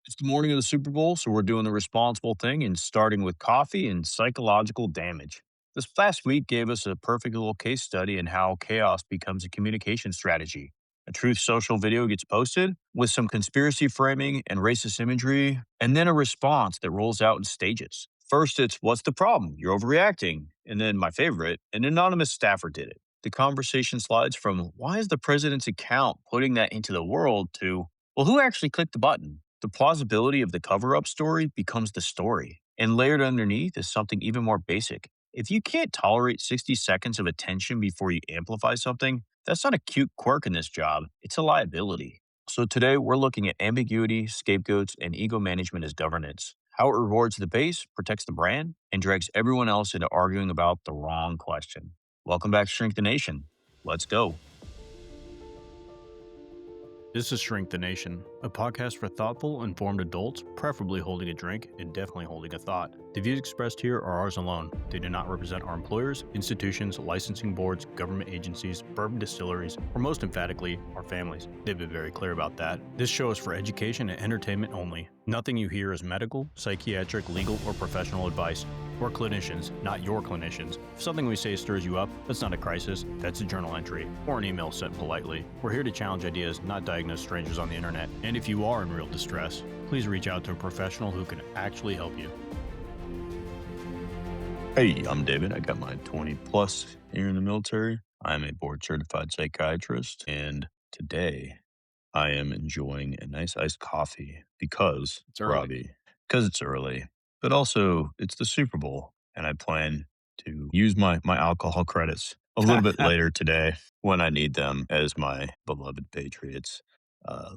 It's the morning of the Super Bowl, so we're doing the responsible thing and starting with coffee and psychological damage. This past week gave us a perfect little case study in how chaos becomes a communication strategy. A truth social video gets posted with some conspiracy framing and racist imagery, and then a response that rolls out in stages. First, it's what's the problem? You're overreacting. And then, my favorite, an anonymous staffer did it. The conversation slides from why is the president's account putting that into the world to, well, who actually clicked the button? The plausibility of the cover up story becomes the story. And layered underneath is something even more basic. If you can't tolerate 60 seconds of attention before you amplify something, that's not a cute quirk in this job, it's a liability. So today we're looking at ambiguity, scapegoats, and ego management as governance. How it rewards the base, protects the brand, and drags everyone else into arguing about the wrong question. Welcome back to Shrink the Nation. Let's go. This is Shrink the Nation, a podcast for thoughtful, informed adults, preferably holding a drink and definitely holding a thought. The views expressed here are ours alone. They do not represent our employers, institutions, licensing boards, government agencies, bourbon distilleries, or most emphatically, our families. They've been very clear about that. This show is for education and entertainment only. Nothing you hear is medical, psychiatric, legal, or professional advice. We're clinicians, not your clinicians. If something we say stirs you up, that's not a crisis, that's a journal entry, or an email sent politely. We're here to challenge ideas, not diagnose strangers on the internet. And if you are in real distress, please reach out to a professional who can actually help you. Hey, I'm David. I got my 20 plus here in the military. I'm a board certified psychiatrist, and today I am enjoying a nice iced coffee because It's early. Robbie, because it's early, but also it's the Super Bowl, and I plan to use my alcohol credits a little bit later today when I need them as my beloved Patriots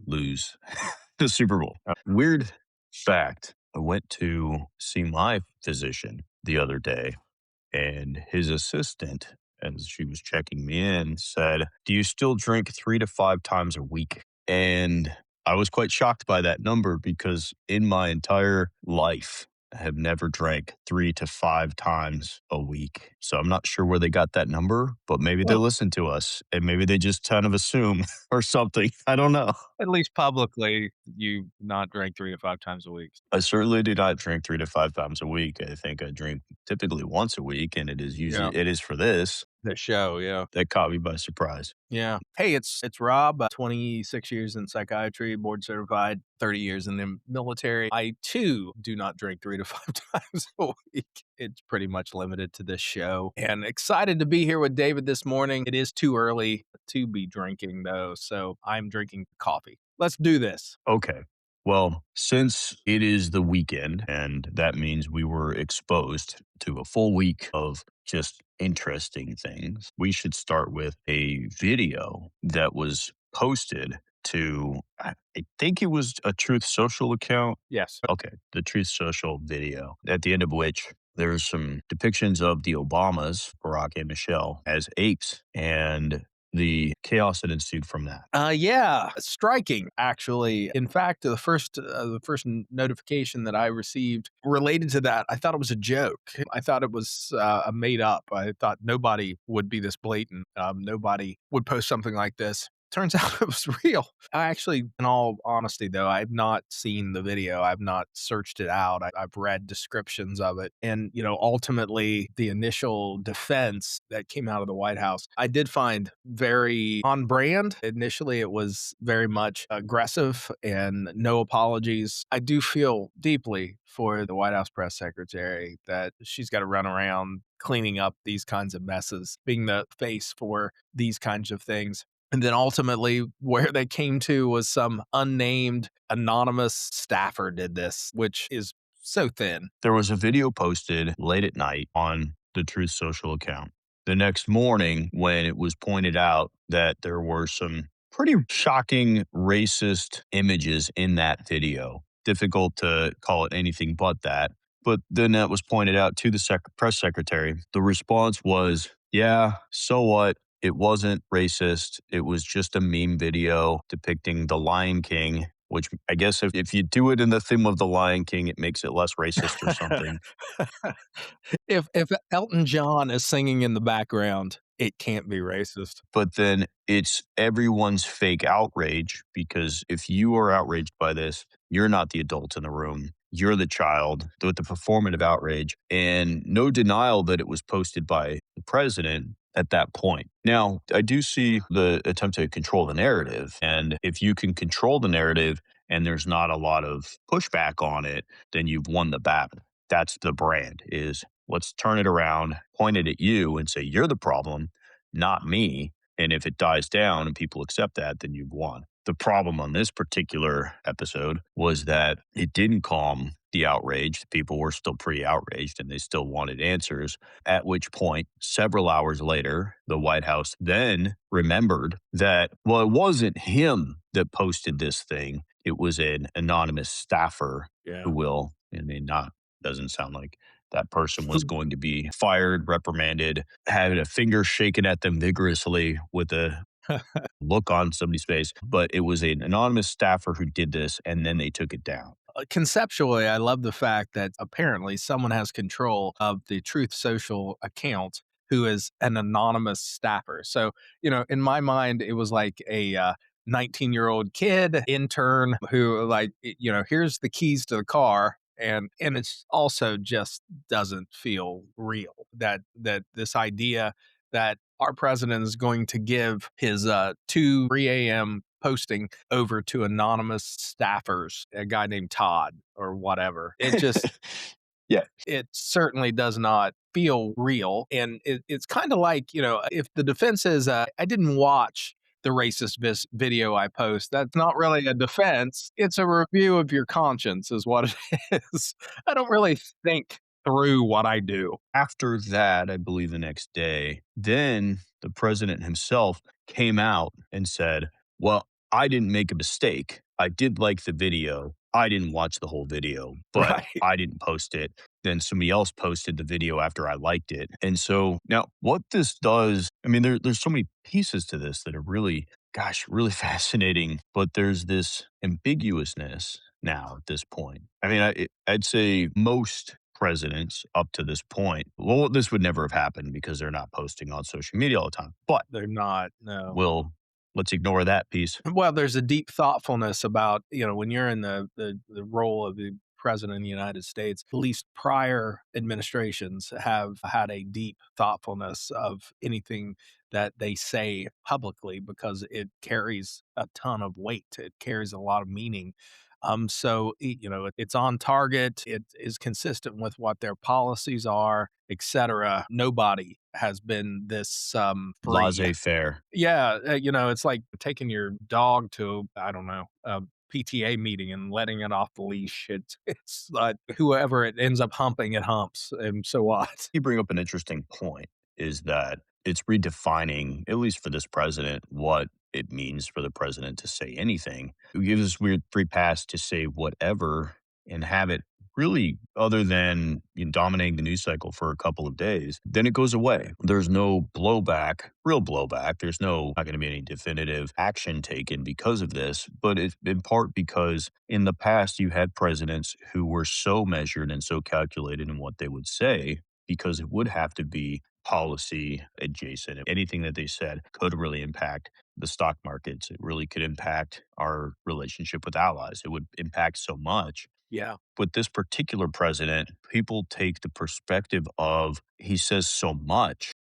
lose the Super Bowl. Weird fact: I went to see my physician the other day, and his assistant, as she was checking me in, said, "Do you still drink 3 to 5 times a week?" And I was quite shocked by that number because in my entire life, I have never drank 3 to 5 times a week. So I'm not sure where they got that number, but maybe they Well, listen to us and maybe they just kind of assume or something. I don't know. at least publicly, you not drink 3 to 5 times a week. I certainly do not drink 3 to 5 times a week. I think I drink typically once a week, and Yeah. it is for this. The show, yeah. That caught me by surprise. Yeah. Hey, it's Rob, 26 years in psychiatry, board certified, 30 years in the military. I too do not drink 3 to 5 times a week. It's pretty much limited to this show. And excited to be here with David this morning. It is too early to be drinking though, so I'm drinking coffee. Let's do this. Okay. Well, since it is the weekend, and that means we were exposed to a full week of just interesting things, we should start with a video that was posted to, I think it was a Truth Social account. Yes. Okay, the Truth Social video, at the end of which there's some depictions of the Obamas, Barack and Michelle, as apes, and the chaos that ensued from that. Yeah, striking actually. In fact, the first notification that I received related to that, I thought it was a joke. I thought it was a made up. I thought nobody would be this blatant. Nobody would post something like this. Turns out it was real. I actually, in all honesty, though, I've not seen the video. I've not searched it out. I've read descriptions of it. And, ultimately, the initial defense that came out of the White House, I did find very on brand. Initially, it was very much aggressive and no apologies. I do feel deeply for the White House press secretary that she's got to run around cleaning up these kinds of messes, being the face for these kinds of things. And then ultimately, where they came to was some unnamed anonymous staffer did this, which is so thin. There was a video posted late at night on the Truth Social account. The next morning, when it was pointed out that there were some pretty shocking racist images in that video, difficult to call it anything but that. But then that was pointed out to the press secretary. The response was, yeah, so what? It wasn't racist. It was just a meme video depicting the Lion King, which I guess if you do it in the theme of the Lion King, it makes it less racist or something. If Elton John is singing in the background, it can't be racist. But then it's everyone's fake outrage, because if you are outraged by this, You're not the adult in the room. You're the child with the performative outrage, and no denial that it was posted by the president at that point. Now, I do see the attempt to control the narrative. And if you can control the narrative and there's not a lot of pushback on it, then you've won the battle. That's the brand is let's turn it around, point it at you and say, you're the problem, not me. And if it dies down and people accept that, then you've won. The problem on this particular episode was that it didn't calm the outrage. People were still pretty outraged and they still wanted answers. At which point, several hours later, the White House then remembered that, well, it wasn't him that posted this thing. It was an anonymous staffer who Yeah. will, I mean, not, doesn't sound like that person was going to be fired, reprimanded, had a finger shaken at them vigorously with a look on somebody's face, but it was an anonymous staffer who did this, and then they took it down. Conceptually, I love the fact that apparently someone has control of the Truth Social account who is an anonymous staffer. So, in my mind, it was like a 19-year-old kid intern who, like, here's the keys to the car. And it's also just doesn't feel real that this idea that our president is going to give his 2 3 a.m. posting over to anonymous staffers, a guy named Todd or whatever. Yeah. It certainly does not feel real. And it's kind of like, if the defense is, I didn't watch the racist video I post, that's not really a defense. It's a review of your conscience, is what it is. I don't really think through what I do. After that, I believe the next day, then the president himself came out and said, well, I didn't make a mistake. I did like the video. I didn't watch the whole video, but Right. I didn't post it. Then somebody else posted the video after I liked it. And so now what this does, I mean, there's so many pieces to this that are really, gosh, really fascinating, but there's this ambiguousness now at this point. I mean, I'd say most presidents up to this point, well, this would never have happened because they're not posting on social media all the time. But They're not, no. we'll let's ignore that piece. Well, there's a deep thoughtfulness about, when you're in the role of the president of the United States, at least prior administrations have had a deep thoughtfulness of anything that they say publicly because it carries a ton of weight. It carries a lot of meaning. So it's on target. It is consistent with what their policies are, etc. Nobody has been this free. Laissez faire. Yeah, it's like taking your dog to, I don't know, a PTA meeting and letting it off the leash. It's like whoever it ends up humping, it humps, and so what? You bring up an interesting point is that it's redefining, at least for this president, what it means for the president to say anything. It gives this weird free pass to say whatever and have it really, other than dominating the news cycle for a couple of days, then it goes away. There's no blowback, real blowback. There's not going to be any definitive action taken because of this, but it's in part because in the past you had presidents who were so measured and so calculated in what they would say because it would have to be policy adjacent. Anything that they said could really impact the stock markets. It really could impact our relationship with allies. It would impact so much. Yeah. With this particular president, people take the perspective of he says so much.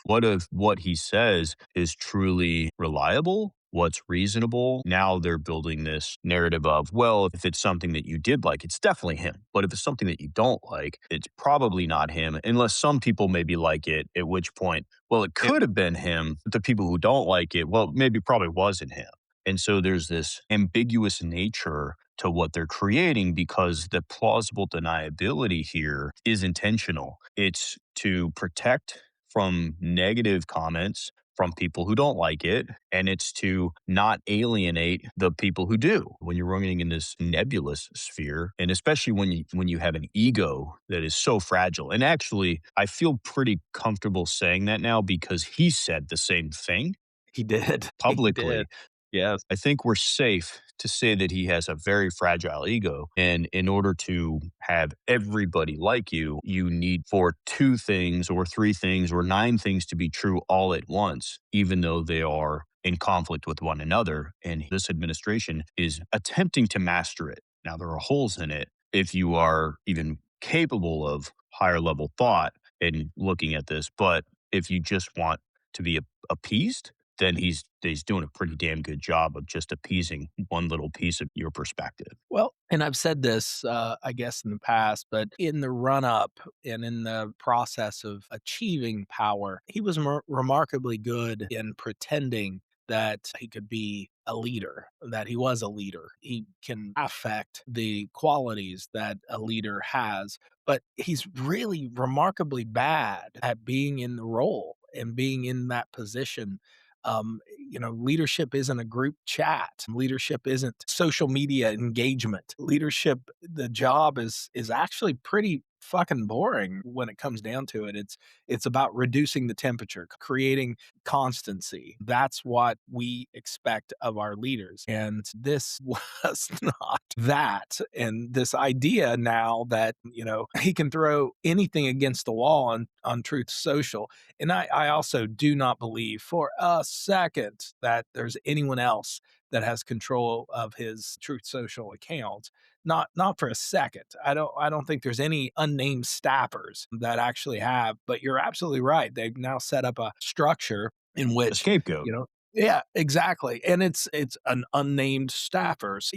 What if what he says is truly reliable? What's reasonable? Now they're building this narrative of, well, if it's something that you did like, it's definitely him. But if it's something that you don't like, it's probably not him, unless some people maybe like it, at which point, well, it could have been him. But the people who don't like it, well, maybe probably wasn't him. And so there's this ambiguous nature to what they're creating because the plausible deniability here is intentional. It's to protect from negative comments from people who don't like it, and it's to not alienate the people who do. When you're running in this nebulous sphere, and especially when you have an ego that is so fragile. And actually, I feel pretty comfortable saying that now because he said the same thing He did. He did. publicly. Yes. I think we're safe to say that he has a very fragile ego. And in order to have everybody like you need for 2 things or 3 things or 9 things to be true all at once, even though they are in conflict with one another. And this administration is attempting to master it. Now, there are holes in it if you are even capable of higher level thought and looking at this. But if you just want to be appeased, then he's doing a pretty damn good job of just appeasing one little piece of your perspective. Well, and I've said this, I guess, in the past, but in the run up and in the process of achieving power, he was remarkably good in pretending that he could be a leader, that he was a leader. He can affect the qualities that a leader has, but he's really remarkably bad at being in the role and being in that position. Leadership isn't a group chat. Leadership isn't social media engagement. Leadership, the job is actually pretty fucking boring when it comes down to it. It's about reducing the temperature, creating constancy. That's what we expect of our leaders. And this was not that. And this idea now that, he can throw anything against the wall on Truth Social. And I also do not believe for a second that there's anyone else that has control of his Truth Social account. Not for a second. I don't think there's any unnamed staffers that actually have, but you're absolutely right. They've now set up a structure in A which, scapegoat. yeah, exactly. And it's an unnamed staffers.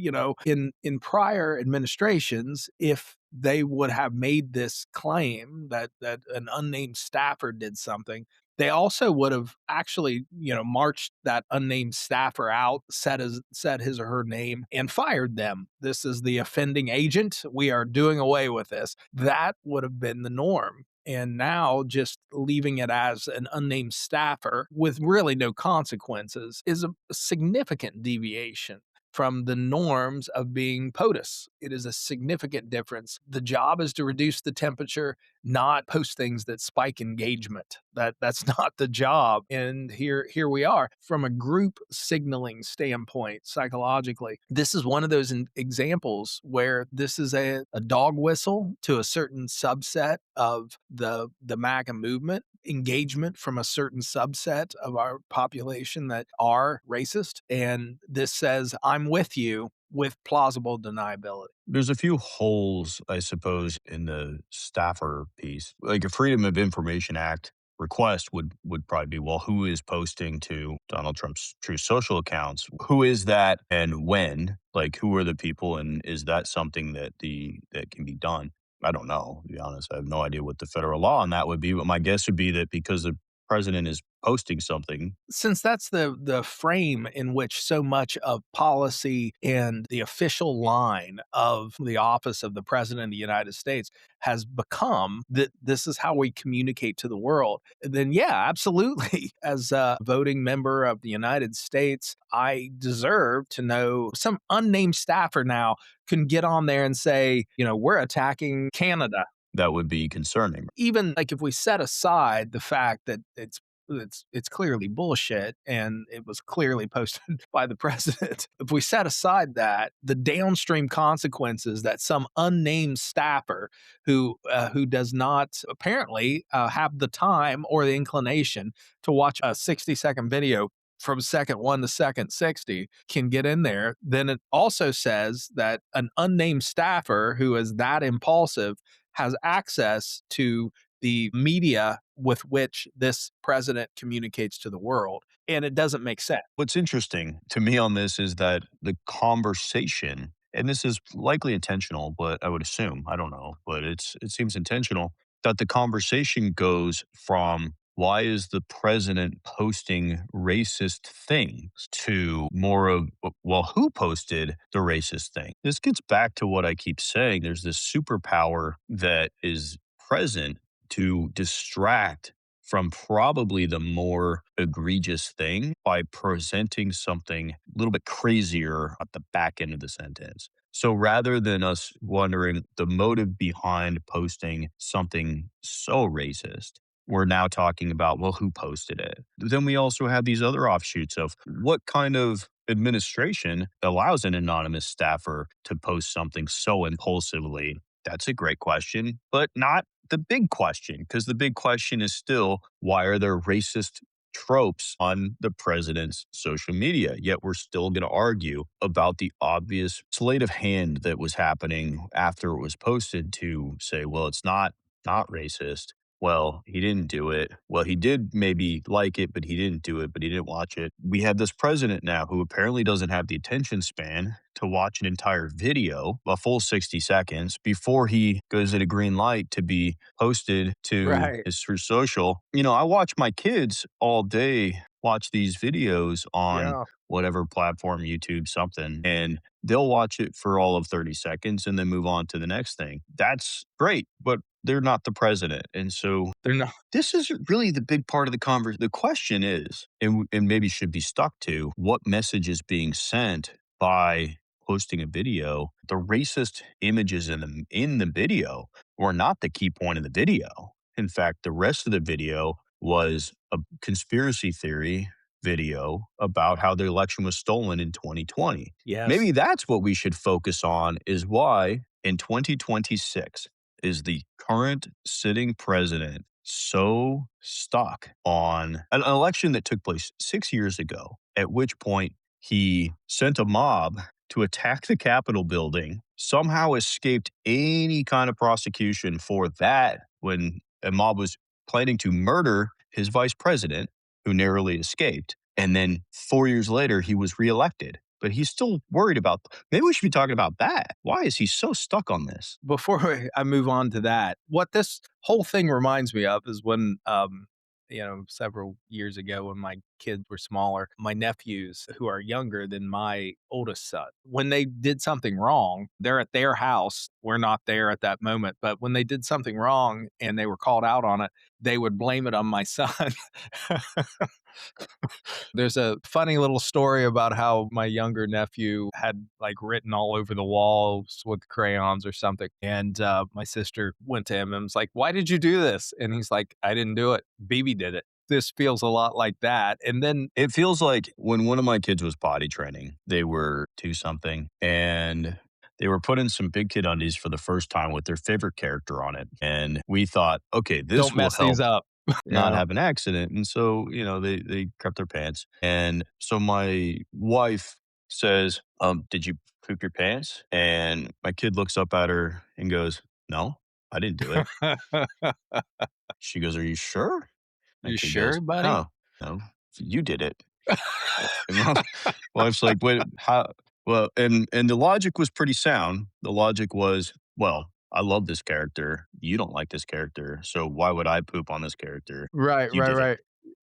In prior administrations, if they would have made this claim that an unnamed staffer did something, they also would have actually, marched that unnamed staffer out, said his or her name, and fired them. This is the offending agent. We are doing away with this. That would have been the norm. And now just leaving it as an unnamed staffer with really no consequences is a significant deviation from the norms of being POTUS. It is a significant difference. The job is to reduce the temperature, not post things that spike engagement. That's not the job. And here we are from a group signaling standpoint psychologically. This is one of those examples where this is a dog whistle to a certain subset of the MAGA movement, engagement from a certain subset of our population that are racist. And this says, I'm with you with plausible deniability. There's a few holes, I suppose, in the staffer piece. Like a Freedom of Information Act request would probably be, well, who is posting to Donald Trump's True Social accounts? Who is that and when? Like, who are the people, and is that something that can be done? I don't know, to be honest. I have no idea what the federal law on that would be, but my guess would be that because the president is posting something. Since that's the frame in which so much of policy and the official line of the office of the president of the United States has become that this is how we communicate to the world, then yeah, absolutely. As a voting member of the United States, I deserve to know some unnamed staffer now can get on there and say, we're attacking Canada. That would be concerning. Even like if we set aside the fact that it's clearly bullshit and it was clearly posted by the president. If we set aside that, the downstream consequences that some unnamed staffer who does not apparently have the time or the inclination to watch a 60-second video from second 1 to second 60 can get in there, then it also says that an unnamed staffer who is that impulsive has access to the media with which this president communicates to the world. And it doesn't make sense. What's interesting to me on this is that the conversation, and this is likely intentional, but I would assume, I don't know, but it seems intentional that the conversation goes from why is the president posting racist things to more of, well, who posted the racist thing? This gets back to what I keep saying. There's this superpower that is present to distract from probably the more egregious thing by presenting something a little bit crazier at the back end of the sentence. So rather than us wondering the motive behind posting something so racist, we're now talking about, well, who posted it? Then we also have these other offshoots of what kind of administration allows an anonymous staffer to post something so impulsively. That's a great question, but not the big question, because the big question is still, why are there racist tropes on the president's social media. Yet we're still going to argue about the obvious sleight of hand that was happening after it was posted to say, well, it's not racist. Well, he didn't do it. Well, he did maybe like it, but he didn't do it, but he didn't watch it. We have this president now who apparently doesn't have the attention span to watch an entire video, a full 60 seconds, before he goes at a green light to be posted to Right. his through social. I watch my kids all day watch these videos on Yeah. whatever platform, YouTube, something, and they'll watch it for all of 30 seconds and then move on to the next thing. That's great, but they're not the president. And so They're not. this is really the big part of the conversation. The question is, and maybe should be stuck to, what message is being sent by posting a video? The racist images in the video were not the key point of the video. In fact, the rest of the video was a conspiracy theory video about how the election was stolen in 2020. Yes. Maybe that's what we should focus on, is why in 2026 is the current sitting president so stuck on an election that took place 6 years ago, at which point he sent a mob to attack the Capitol building, somehow escaped any kind of prosecution for that when a mob was planning to murder his vice president, who narrowly escaped. And then 4 years later, he was reelected. But he's still worried about. Maybe we should be talking about that. Why is he so stuck on this? Before I move on to that, what this whole thing reminds me of is when, several years ago when my kids were smaller, my nephews who are younger than my oldest son, when they did something wrong, they're at their house. We're not there at that moment, but when they did something wrong and they were called out on it, they would blame it on my son. There's a funny little story about how my younger nephew had like written all over the walls with crayons or something. And my sister went to him and was like, "Why did you do this?" And he's like, "I didn't do it. BB did it." This feels a lot like that. And then, It feels like when one of my kids was potty training, they were two something, and they were put in some big kid undies for the first time with their favorite character on it. And we thought, okay, this don't will mess these help up. not Yeah. have an accident. And so, they crept their pants. And so my wife says, did you poop your pants? And my kid looks up at her and goes, no, I didn't do it. She goes, are you sure? My You kid goes, sure, buddy? no, no, you did it. And my wife's like, wait, how? Well, and the logic was pretty sound. The logic was, well, I love this character. You don't like this character, so why would I poop on this character? Right, You right, did it. right.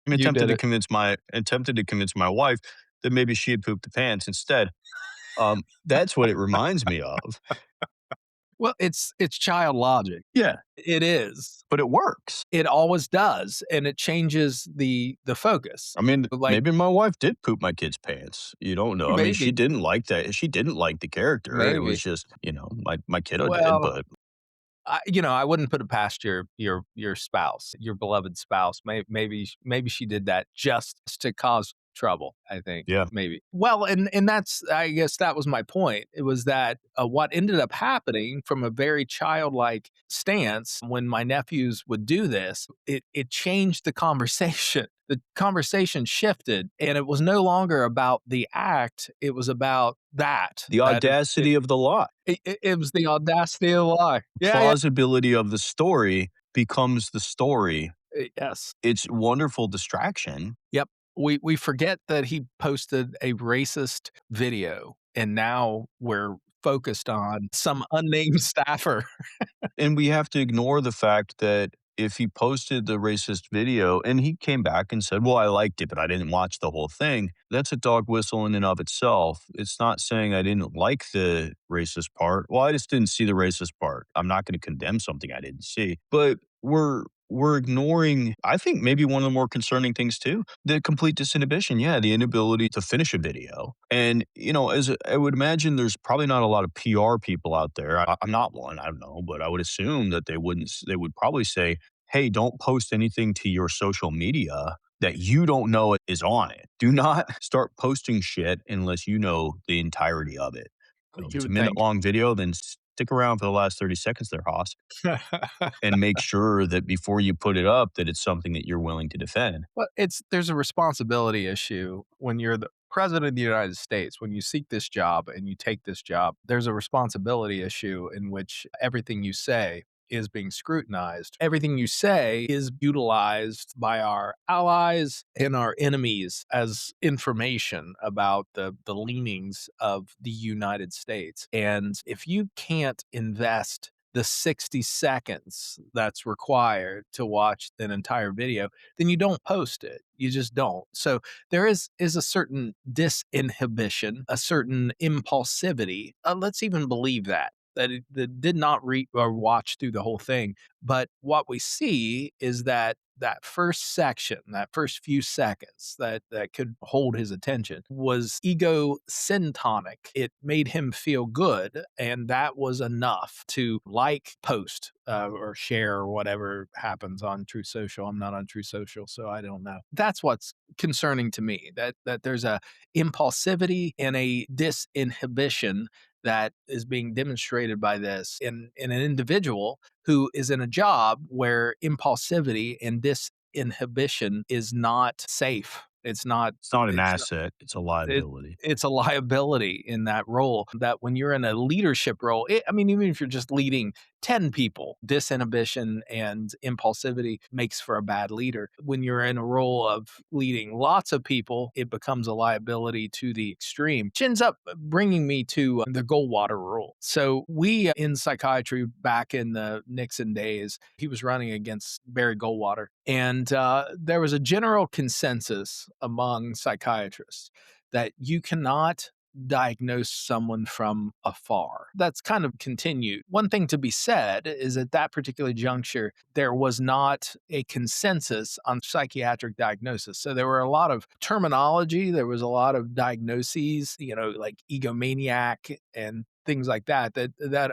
I'm You attempted did to it. convince my wife that maybe she had pooped the pants instead. That's what it reminds me of. Well, it's child logic. Yeah, It is. but it works. It always does, and it changes the focus. I mean, Like, maybe my wife did poop my kid's pants. You don't know. I mean, she maybe, didn't like that. She didn't like the character. It was maybe. just, my kiddo did, Well, but I wouldn't put it past your spouse, your beloved spouse. Maybe she did that just to cause trouble. I think yeah. maybe. Well, and that's, I guess that was my point. It was that what ended up happening from a very childlike stance when my nephews would do this, it changed the conversation. The conversation shifted, and it was no longer about the act. It was about The that audacity of the lie, it was the audacity of the lie. Yeah, yeah. plausibility of the story becomes the story. Yes. It's wonderful distraction. Yep. We forget that he posted a racist video, and now we're focused on some unnamed staffer. And we have to ignore the fact that if he posted the racist video and he came back and said, well, I liked it, but I didn't watch the whole thing, that's a dog whistle in and of itself. It's not saying I didn't like the racist part. Well, I just didn't see the racist part. I'm not going to condemn something I didn't see. But we're ignoring, I think, maybe one of the more concerning things too, the complete disinhibition. Yeah, the inability to finish a video. And, as I would imagine, there's probably not a lot of PR people out there. I'm not one, I don't know, but I would assume that they would probably say, hey, don't post anything to your social media that you don't know is on it. Do not start posting shit unless you know the entirety of it. If You it's a would minute think. long video, then Stick around for the last 30 seconds there, Haas, and make sure that before you put it up that it's something that you're willing to defend. But there's a responsibility issue when you're the president of the United States. When you seek this job and you take this job, there's a responsibility issue in which everything you say is being scrutinized. Everything you say is utilized by our allies and our enemies as information about the leanings of the United States. And if you can't invest the 60 seconds that's required to watch an entire video, then you don't post it. You just don't. So there is a certain disinhibition, a certain impulsivity. Let's even believe that did not read or watch through the whole thing. But what we see is that that first section, that first few seconds that could hold his attention was ego syntonic. It made him feel good, and that was enough to post, or share, or whatever happens on True Social. I'm not on True Social, so I don't know. That's what's concerning to me. That there's a impulsivity and a disinhibition that is being demonstrated by this in an individual who is in a job where impulsivity and disinhibition is not safe. It's not. It's not an It's asset, it's a it, liability. it's a liability in that role. That when you're in a leadership role, I mean, even if you're just leading 10 people, disinhibition and impulsivity makes for a bad leader. When you're in a role of leading lots of people, it becomes a liability to the extreme, which ends up bringing me to the Goldwater rule. So we in psychiatry back in the Nixon days, he was running against Barry Goldwater. And there was a general consensus among psychiatrists that you cannot diagnose someone from afar. That's kind of continued. One thing to be said is at that particular juncture, there was not a consensus on psychiatric diagnosis. So there were a lot of terminology, there was a lot of diagnoses, like egomaniac and things like that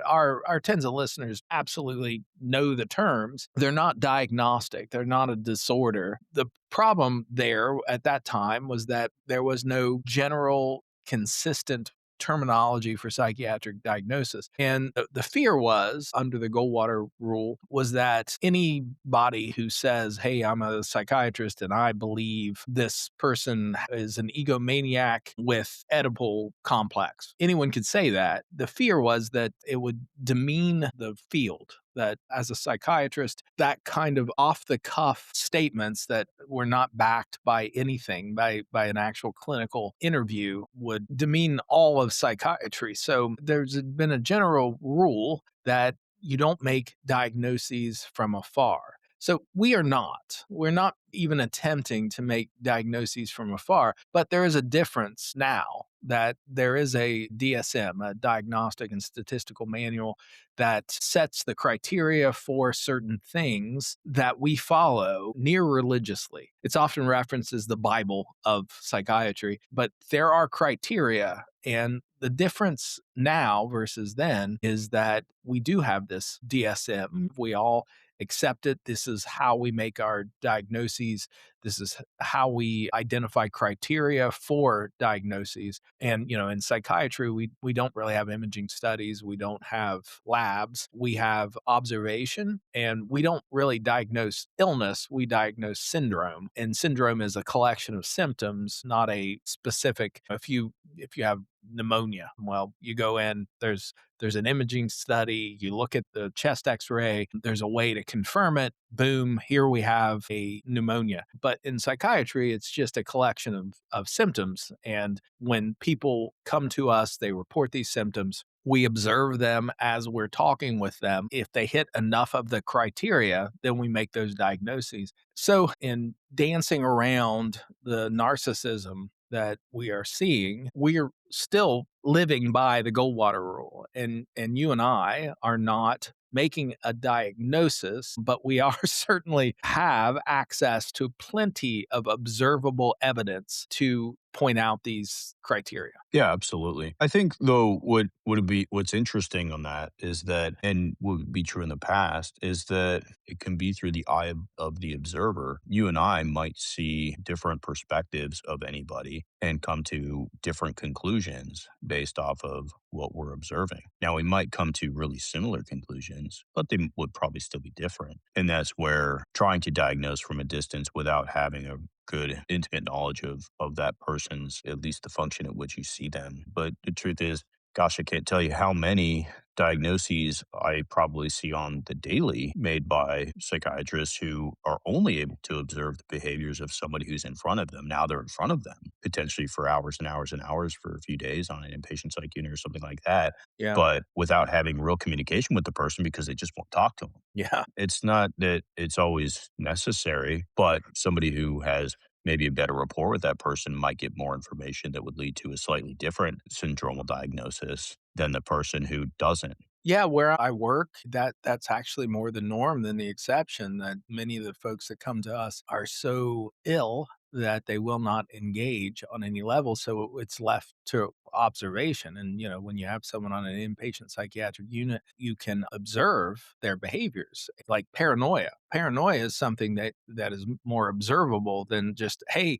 our tens of listeners absolutely know the terms. They're not diagnostic. They're not a disorder. The problem there at that time was that there was no general consistent terminology for psychiatric diagnosis. And the fear was, under the Goldwater rule, was that anybody who says, hey, I'm a psychiatrist and I believe this person is an egomaniac with Oedipal complex, anyone could say that. The fear was that it would demean the field, that as a psychiatrist, that kind of off the cuff statements that were not backed by anything, by an actual clinical interview, would demean all of psychiatry. So there's been a general rule that you don't make diagnoses from afar. So we're not even attempting to make diagnoses from afar, but there is a difference now that there is a DSM, a diagnostic and statistical manual, that sets the criteria for certain things that we follow near religiously. It's often referenced as the Bible of psychiatry, but there are criteria. And the difference now versus then is that we do have this DSM. We all accept it. This is how we make our diagnoses. This is how we identify criteria for diagnoses. And, in psychiatry, we don't really have imaging studies. We don't have labs. We have observation, and we don't really diagnose illness. We diagnose syndrome. And syndrome is a collection of symptoms, not a specific. If you have pneumonia, well, you go in, there's an imaging study, you look at the chest x-ray, there's a way to confirm it, boom, here we have a pneumonia. But in psychiatry, it's just a collection of symptoms. And when people come to us, they report these symptoms. We observe them as we're talking with them. If they hit enough of the criteria, then we make those diagnoses. So in dancing around the narcissism that we are seeing, we're still living by the Goldwater rule. And you and I are not making a diagnosis, but we are certainly have access to plenty of observable evidence to point out these criteria. Yeah, absolutely. I think though what would be what's interesting on that is that, and would be true in the past, is that it can be through the eye of the observer. You and I might see different perspectives of anybody and come to different conclusions based off of what we're observing. Now we might come to really similar conclusions, but they would probably still be different. And that's where trying to diagnose from a distance without having a good intimate knowledge of that person's, at least the function at which you see them. But the truth is, gosh, I can't tell you how many diagnoses I probably see on the daily made by psychiatrists who are only able to observe the behaviors of somebody who's in front of them. Now they're in front of them, potentially for hours and hours and hours for a few days on an inpatient psych unit or something like that, Yeah. but without having real communication with the person because they just won't talk to them. Yeah. It's not that it's always necessary, but somebody who has maybe a better rapport with that person might get more information that would lead to a slightly different syndromal diagnosis than the person who doesn't. Yeah, where I work, that's actually more the norm than the exception, that many of the folks that come to us are so ill that they will not engage on any level, so it's left to observation, and, when you have someone on an inpatient psychiatric unit, you can observe their behaviors, like paranoia. Paranoia is something that is more observable than just, "Hey,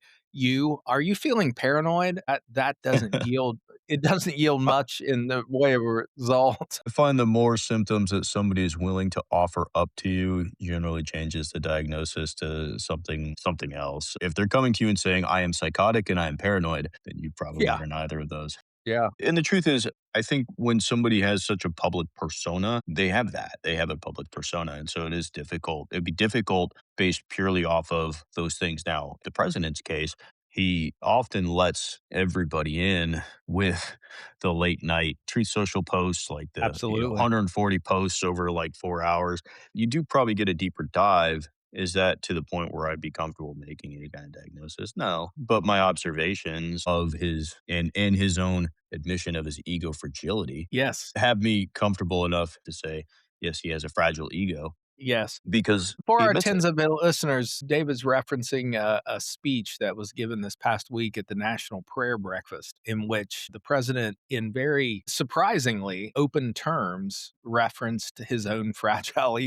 are you feeling paranoid?" That doesn't yield it doesn't yield much in the way of a result. I find the more symptoms that somebody is willing to offer up to you generally changes the diagnosis to something else. If they're coming to you and saying, I am psychotic and I am paranoid, then you probably Yeah, are neither of those. yeah, And the truth is, I think when somebody has such a public persona, they have that. They have a public persona. And so it is difficult. It'd be difficult based purely off of those things. Now, the president's case, he often lets everybody in with the late night Truth Social posts, like the absolutely. 140 posts over like 4 hours. You do probably get a deeper dive. Is that to the point where I'd be comfortable making any kind of diagnosis? No. But my observations of his and his own admission of his ego fragility Yes, have me comfortable enough to say, yes, he has a fragile ego yes. because For he our admits it. tens of listeners, David's referencing a speech that was given this past week at the National Prayer Breakfast, in which the president, in very surprisingly open terms, referenced his own fragile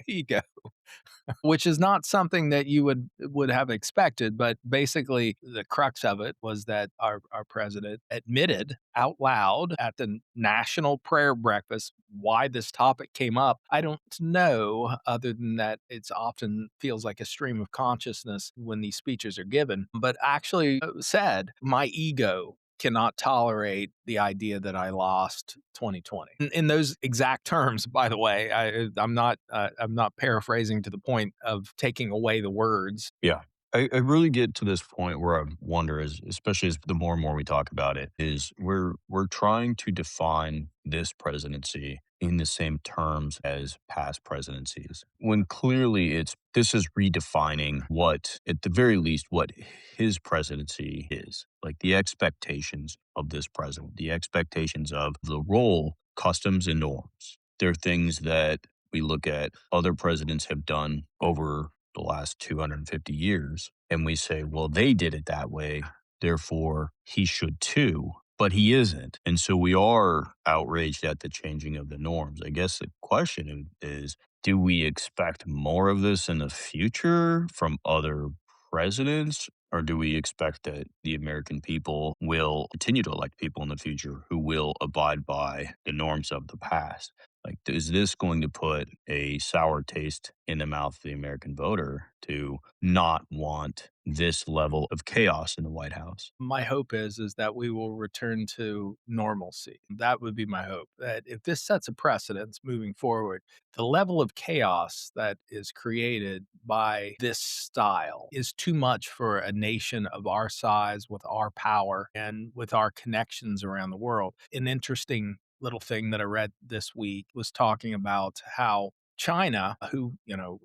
ego. Which is not something that you would have expected, but basically the crux of it was that our president admitted out loud at the national prayer breakfast why this topic came up. I don't know, other than that it's often feels like a stream of consciousness when these speeches are given, but actually said, "My ego cannot tolerate the idea that I lost 2020." In those exact terms, by the way. I'm not paraphrasing to the point of taking away the words. Yeah. I really get to this point where I wonder, is especially as the more and more we talk about it, is we're trying to define this presidency in the same terms as past presidencies. When clearly this is redefining what, at the very least, what his presidency is. Like the expectations of this president, the expectations of the role, customs and norms. They're things that we look at other presidents have done over the last 250 years. And we say, well, they did it that way. Therefore, he should too. But he isn't. And so we are outraged at the changing of the norms. I guess the question is, do we expect more of this in the future from other presidents? Or do we expect that the American people will continue to elect people in the future who will abide by the norms of the past? Like, is this going to put a sour taste in the mouth of the American voter to not want this level of chaos in the White House? My hope is that we will return to normalcy. That would be my hope. That if this sets a precedence moving forward, the level of chaos that is created by this style is too much for a nation of our size, with our power and with our connections around the world. An interesting little thing that I read this week was talking about how China, who,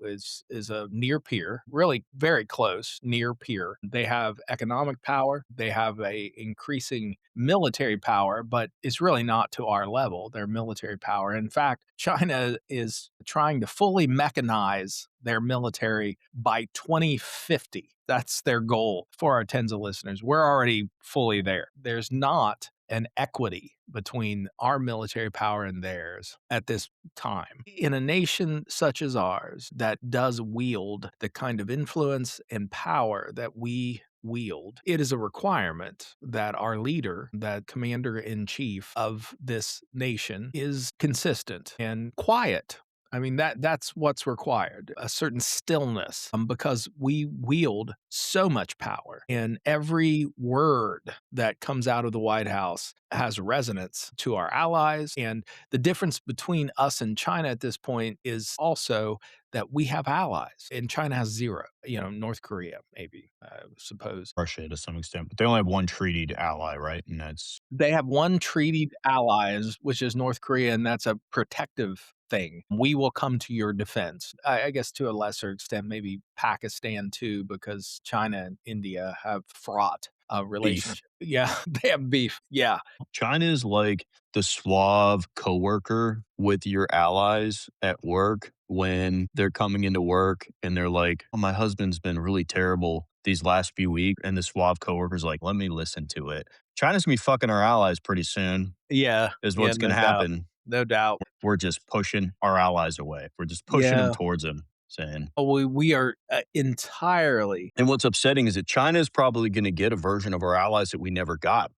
is a near peer, really very close near peer. They have economic power, they have a increasing military power, but it's really not to our level, their military power. In fact, China is trying to fully mechanize their military by 2050. That's their goal for our tens of listeners. We're already fully there. There's not an equity between our military power and theirs at this time. In a nation such as ours that does wield the kind of influence and power that we wield, it is a requirement that our leader, that commander in chief of this nation, is consistent and quiet. I mean, that's what's required, a certain stillness, because we wield so much power, and every word that comes out of the White House has resonance to our allies. And the difference between us and China at this point is also that we have allies, and China has zero. North Korea, maybe, I suppose. Russia to some extent, but they only have one treated ally, right? And that's They have one treated allies, which is North Korea, and that's a protective thing. We will come to your defense. I guess to a lesser extent, maybe Pakistan too, because China and India have fraught a beef. relationship. Yeah, they have beef. Yeah, China is like the suave coworker with your allies at work when they're coming into work and they're like, "Oh, my husband's been really terrible these last few weeks." And the suave coworker's like, "Let me listen to it." China's gonna be fucking our allies pretty soon, yeah, is yeah, what's no gonna doubt, happen. no doubt. We're just pushing our allies away. We're just pushing them Yeah, towards them, saying, we are entirely. and what's upsetting is that China is probably gonna get a version of our allies that we never got.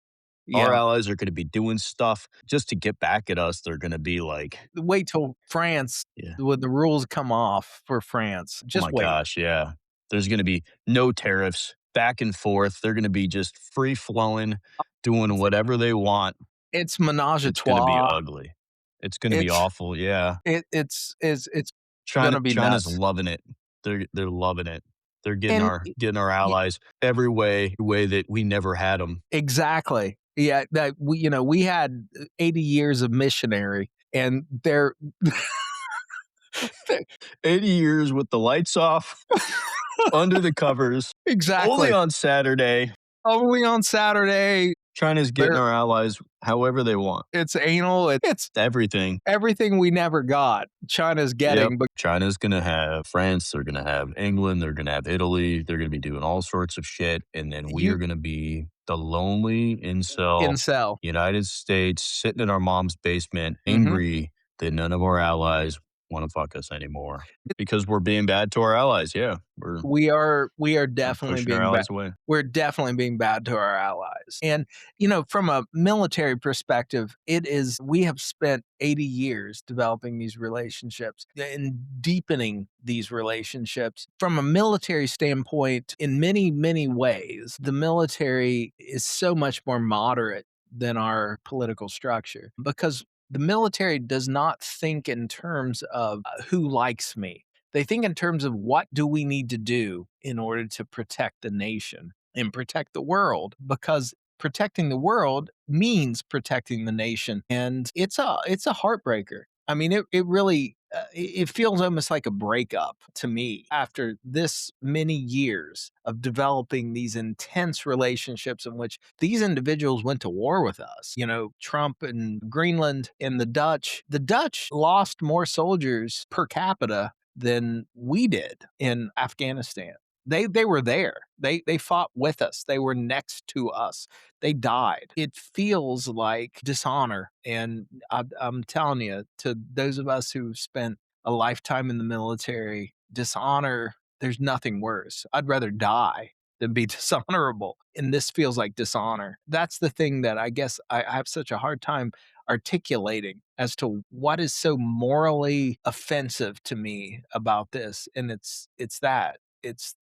Our Yeah, allies are gonna be doing stuff just to get back at us. They're gonna be like, wait till France yeah, when the rules come off for France. oh Just my wait. gosh, yeah. There's gonna be no tariffs, back and forth. They're gonna be just free flowing, doing whatever they want. It's menage a It's gonna be trois. ugly. It's gonna be It's awful, yeah. it's China gonna be China's nuts. loving it. They're loving it. They're getting And our y allies every way that we never had them. exactly. Yeah, that we had 80 years of missionary, and they're 80 years with the lights off, under the covers, only exactly. on Saturday. Only on Saturday, China's getting they're our allies however they want. it's anal, it's Everything. everything we never got, China's Yep. getting, but China's gonna have France, they're gonna have England, they're gonna have Italy, they're gonna be doing all sorts of shit, and then we are you gonna be the lonely incel incel. United States sitting in our mom's basement, Mhm. angry that none of our allies wanna fuck us anymore. Because we're being bad to our allies, yeah. We are We're definitely pushing our being bad. allies away. We're definitely being bad to our allies. And from a military perspective, we have spent 80 years developing these relationships and deepening these relationships. From a military standpoint, in many, many ways, the military is so much more moderate than our political structure because the military does not think in terms of who likes me. They think in terms of what do we need to do in order to protect the nation and protect the world because protecting the world means protecting the nation, and it's a heartbreaker. I mean, it really it feels almost like a breakup to me after this many years of developing these intense relationships in which these individuals went to war with us. Trump and Greenland and the Dutch. The Dutch lost more soldiers per capita than we did in Afghanistan. They were there. They fought with us. They were next to us. They died. It feels like dishonor, and I'm telling you, to those of us who've spent a lifetime in the military, dishonor. There's nothing worse. I'd rather die than be dishonorable, and this feels like dishonor. That's the thing that I guess I have such a hard time articulating as to what is so morally offensive to me about this, and it's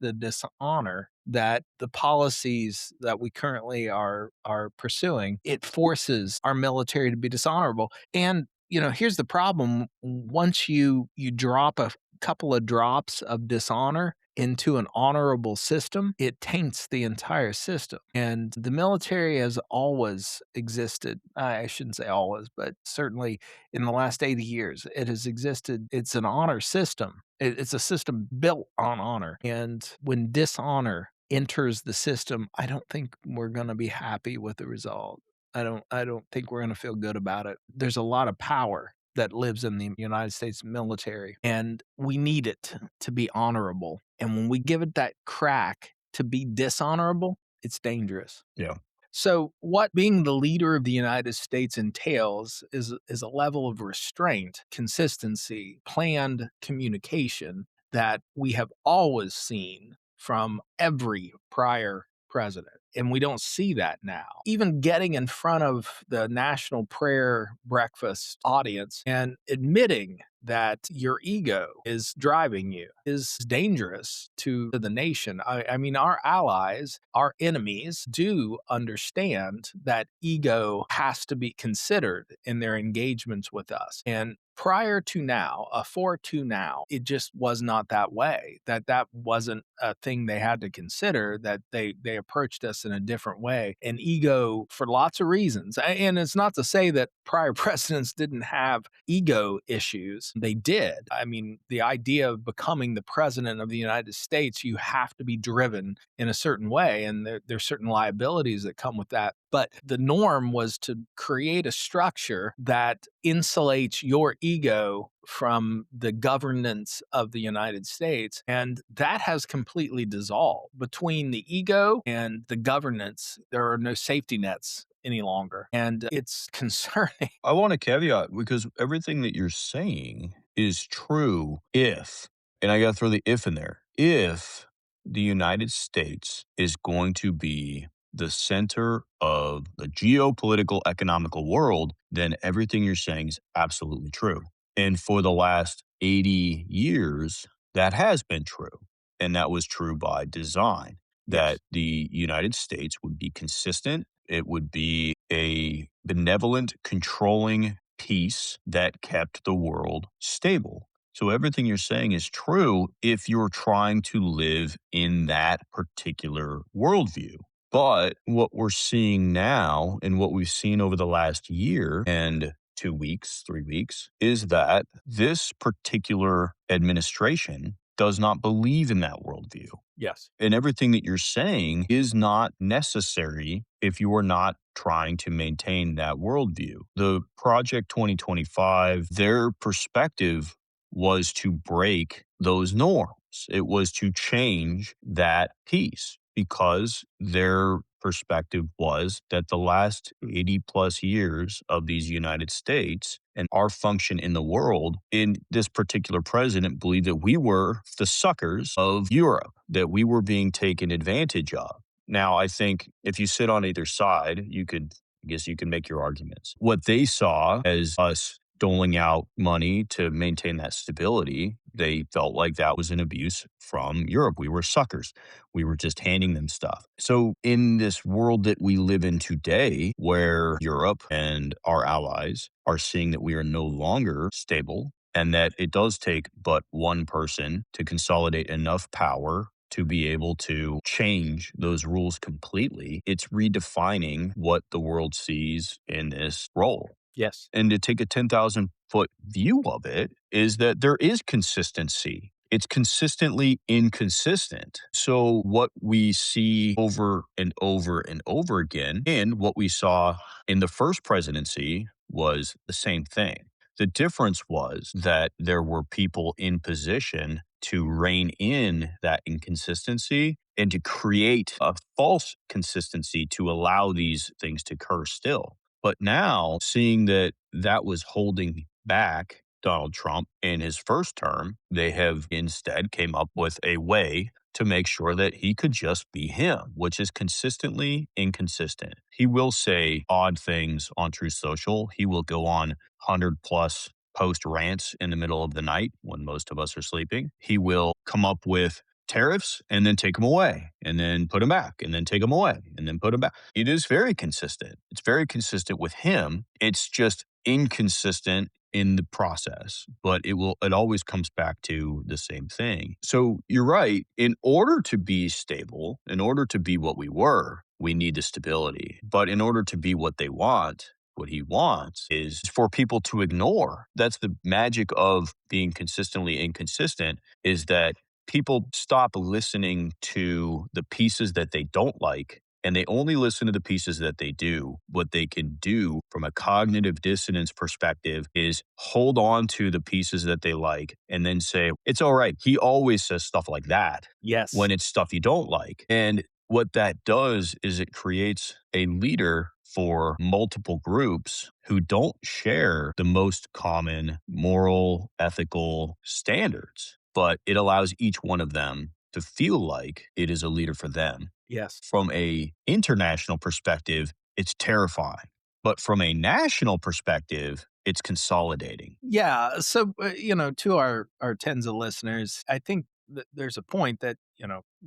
the dishonor that the policies that we currently are pursuing. It forces our military to be dishonorable. And here's the problem: once you drop a couple of drops of dishonor into an honorable system, it taints the entire system. And the military has always existed. I shouldn't say always, but certainly in the last 80 years, it has existed. It's an honor system. It's a system built on honor. And when dishonor enters the system, I don't think we're going to be happy with the result. I don't think we're going to feel good about it. There's a lot of power that lives in the United States military, and we need it to be honorable. And when we give it that crack, to be dishonorable, it's dangerous. Yeah. So, what being the leader of the United States entails is a level of restraint, consistency, planned communication that we have always seen from every prior president. And we don't see that now. Even getting in front of the National Prayer Breakfast audience and admitting that your ego is driving you is dangerous to the nation. I mean, our allies, our enemies do understand that ego has to be considered in their engagements with us. And prior to now, for to now, it just was not that way. That wasn't a thing they had to consider. That they approached us in a different way. And ego, for lots of reasons, and it's not to say that prior presidents didn't have ego issues. They did. I mean, the idea of becoming the president of the United States, you have to be driven in a certain way, and there's certain liabilities that come with that. But the norm was to create a structure that insulates your ego from the governance of the United States. And that has completely dissolved. Between the ego and the governance, there are no safety nets any longer. And it's concerning. I want to caveat because everything that you're saying is true if, and I got to throw the if in there, if the United States is going to be the center of the geopolitical economical world, then everything you're saying is absolutely true. And for the last 80 years, that has been true. And that was true by design, that Yes. the United States would be consistent. It would be a benevolent, controlling peace that kept the world stable. So everything you're saying is true if you're trying to live in that particular worldview. But what we're seeing now and what we've seen over the last year and 2 weeks, 3 weeks, is that this particular administration does not believe in that worldview. Yes. And everything that you're saying is not necessary if you are not trying to maintain that worldview. The Project 2025, their perspective was to break those norms. It was to change that piece because their perspective was that the last 80 plus years of these United States and our function in the world, in this particular president believed that we were the suckers of Europe, that we were being taken advantage of. Now, I think if you sit on either side, I guess you can make your arguments. What they saw as us doling out money to maintain that stability, they felt like that was an abuse from Europe. We were suckers. We were just handing them stuff. So, in this world that we live in today, where Europe and our allies are seeing that we are no longer stable and that it does take but one person to consolidate enough power to be able to change those rules completely, it's redefining what the world sees in this role. Yes. And to take a 10,000-foot view of it is that there is consistency. It's consistently inconsistent. So what we see over and over and over again, and what we saw in the first presidency was the same thing. The difference was that there were people in position to rein in that inconsistency and to create a false consistency to allow these things to occur still. But now, seeing that that was holding back Donald Trump in his first term, they have instead came up with a way to make sure that he could just be him, which is consistently inconsistent. He will say odd things on Truth Social. He will go on 100 plus post rants in the middle of the night when most of us are sleeping. He will come up with tariffs and then take them away and then put them back and then take them away and then put them back. It is very consistent. It's very consistent with him. It's just inconsistent in the process, but it always comes back to the same thing. So you're right. In order to be stable, in order to be what we were, we need the stability. But in order to be what they want, what he wants is for people to ignore. That's the magic of being consistently inconsistent, is that people stop listening to the pieces that they don't like and they only listen to the pieces that they do. What they can do from a cognitive dissonance perspective is hold on to the pieces that they like and then say, it's all right. He always says stuff like that Yes. when it's stuff you don't like. And what that does is it creates a leader for multiple groups who don't share the most common moral, ethical standards, but it allows each one of them to feel like it is a leader for them. Yes. From a international perspective, it's terrifying. But from a national perspective, it's consolidating. Yeah. So, to our tens of listeners, I think that there's a point that,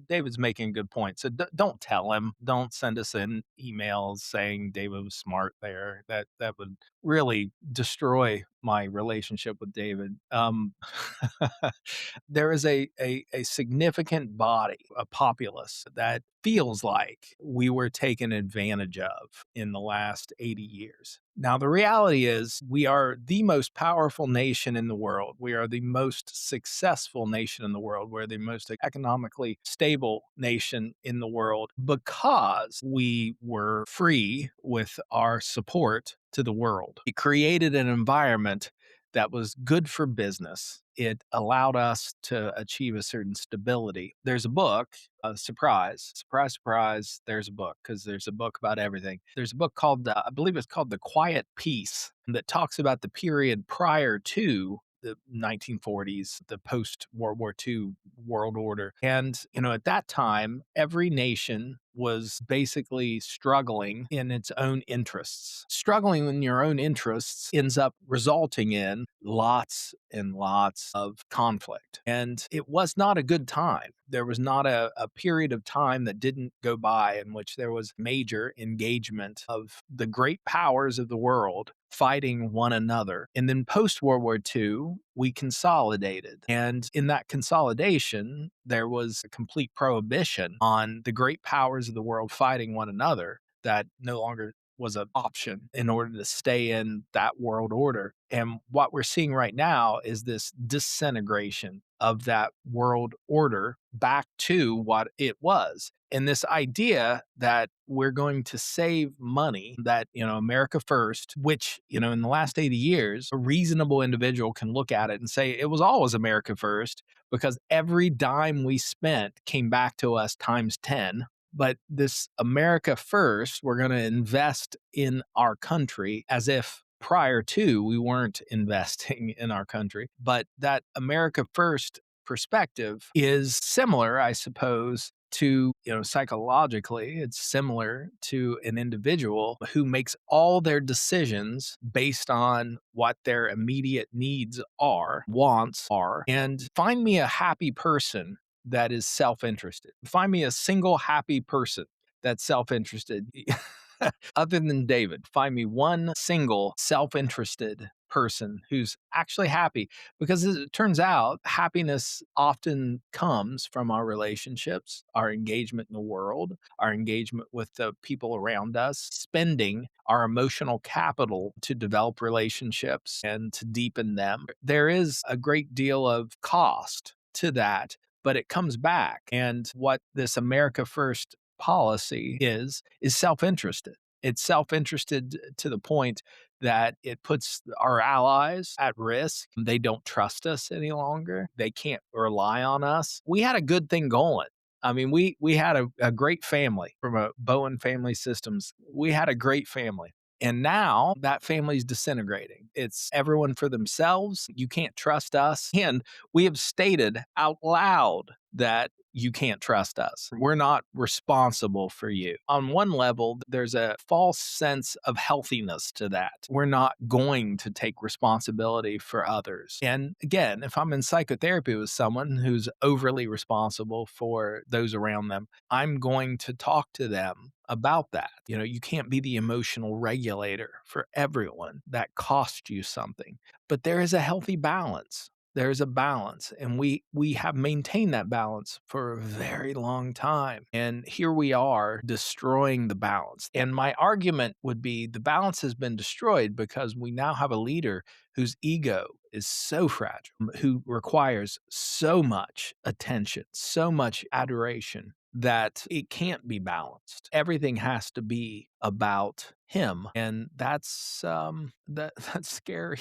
David's making a good point. So don't tell him, don't send us in emails saying David was smart there. That would really destroy my relationship with David. There is a significant body, a populace that feels like we were taken advantage of in the last 80 years. Now, the reality is, we are the most powerful nation in the world. We are the most successful nation in the world. We're the most economically stable nation in the world because we were free with our support to the world. It created an environment that was good for business. It allowed us to achieve a certain stability. There's a book, surprise, there's a book, because there's a book about everything. There's a book called, I believe it's called The Quiet Peace, that talks about the period prior to the 1940s, the post World War II world order. And, at that time, every nation was basically struggling in its own interests. Struggling in your own interests ends up resulting in lots and lots of conflict. And it was not a good time. There was not a period of time that didn't go by in which there was major engagement of the great powers of the world fighting one another. And then post World War II, we consolidated. And in that consolidation, there was a complete prohibition on the great powers of the world fighting one another. That no longer was an option in order to stay in that world order. And what we're seeing right now is this disintegration of that world order back to what it was. And this idea that we're going to save money, that, America first, which, in the last 80 years, a reasonable individual can look at it and say it was always America first, because every dime we spent came back to us times 10. But this America first, we're going to invest in our country, as if prior to we weren't investing in our country. But that America first perspective is similar, I suppose, to, psychologically, it's similar to an individual who makes all their decisions based on what their immediate needs are, wants are. And find me a happy person that is self-interested. Find me a single happy person that's self-interested. Other than David, find me one single self-interested person who's actually happy, because it turns out happiness often comes from our relationships, our engagement in the world, our engagement with the people around us, spending our emotional capital to develop relationships and to deepen them. There is a great deal of cost to that, but it comes back. And what this America First policy is self-interested. It's self-interested to the point that it puts our allies at risk. They don't trust us any longer. They can't rely on us. We had a good thing going. I mean, we had a great family from a Bowen Family Systems. We had a great family. And now that family's disintegrating. It's everyone for themselves. You can't trust us. And we have stated out loud that you can't trust us. We're not responsible for you. On one level, there's a false sense of healthiness to that. We're not going to take responsibility for others. And again, if I'm in psychotherapy with someone who's overly responsible for those around them, I'm going to talk to them about that. You can't be the emotional regulator for everyone. That costs you something. But there is a healthy balance. There's a balance, and we have maintained that balance for a very long time. And here we are destroying the balance. And my argument would be the balance has been destroyed because we now have a leader whose ego is so fragile, who requires so much attention, so much adoration, that it can't be balanced. Everything has to be about him, and that's scary.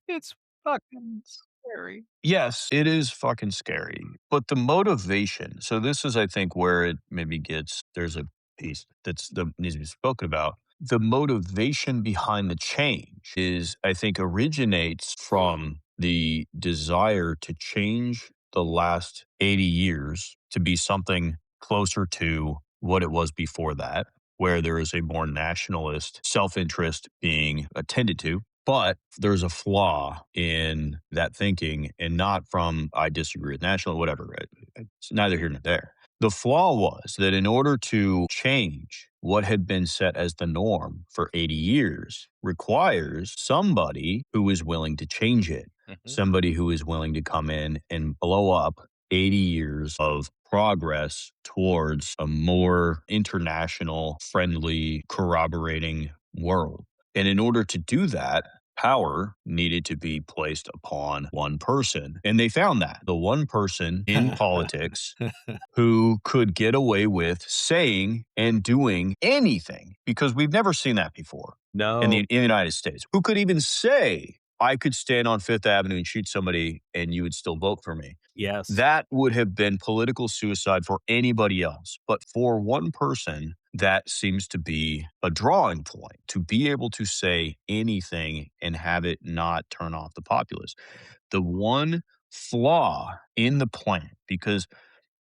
It's fucking scary. Yes, it is fucking scary. But the motivation, so this is, I think, where it maybe gets, there's a piece that needs to be spoken about. The motivation behind the change is, I think, originates from the desire to change the last 80 years to be something closer to what it was before that, where there is a more nationalist self interest being attended to. But there's a flaw in that thinking, and not from I disagree with national, whatever. It's neither here nor there. The flaw was that in order to change what had been set as the norm for 80 years requires somebody who is willing to change it, Mhm. somebody who is willing to come in and blow up 80 years of progress towards a more international, friendly, corroborating world. And in order to do that, power needed to be placed upon one person. And they found that the one person in politics who could get away with saying and doing anything, because we've never seen that before No. in the United States, who could even say, I could stand on Fifth Avenue and shoot somebody and you would still vote for me. Yes. That would have been political suicide for anybody else. But for one person, that seems to be a drawing point to be able to say anything and have it not turn off the populace. The one flaw in the plan, because